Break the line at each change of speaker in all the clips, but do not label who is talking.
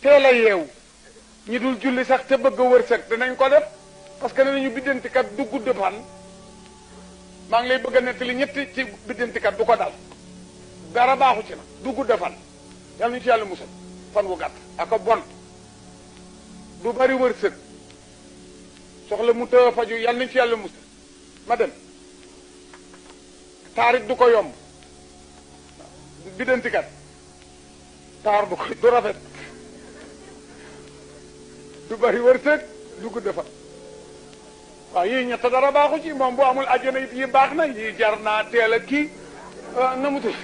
teel a yeewu ñi dul julli sax te bëgg a wërsëg dinañ ko def parce que nee nañu biddantikat du gudd fan. maa ngi lay bëgg a nettali ñetti ci biddantikat du ko dal dara baaxu ci na du gudd fan yàlla ñu ci yàlla musal fan wu gàtt aka bon du bari wërsëg soxla mu tëë faju yàlla ñu ci yàlla musal ma dem taarit du ko yomb biddantikat taar du rafet du bari wërsëg du gudd fan waaw yii ñett dara baaxu ci moom bu amul àjjana it yi baax na yii jar naa teel a kii na mu tudd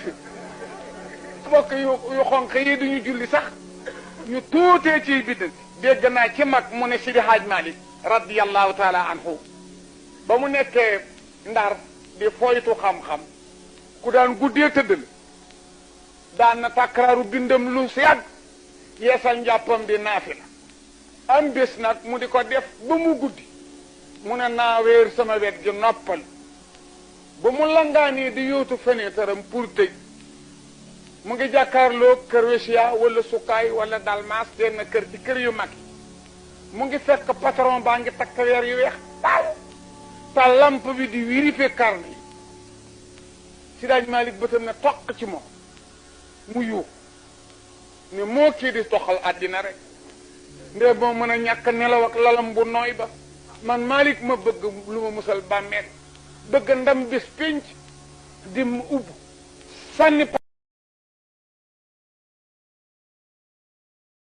mbokk yu xonq yi duñu julli sax ñu tuutee ciy biddanti dégg naa ci mag mu ne Sidi Haaj Malik radiyallahu taala anhu ba mu nekkee Ndar di foytu xam-xam ku daan guddee tëdd la daan na takraaru bindam lu si yàgg yeesal njàppam di naafila am bés nag mu di ko def ba mu guddi mu ne naa wéer sama wet gi noppal ba mu langaanii di yóotu fenêtre am pour tëj mu ngi jàkkaarloo kër Wesiya wala Sukaay wala Dalmas benn kër ci kër yu mag mu ngi fekk patron baa ngi takk weer yu weex ta lamp bi di vérifier carnet yi si daaj Malik bëtam ne toq ci moom mu yuux ne moo kii di toxal àddina rek ndee moo mën a ñàkk nelaw ak lalam bu nooy ba man Malik ma bëgg lu ma musal bàmmeel bëgg ndam bés pénc di mu ubb sànni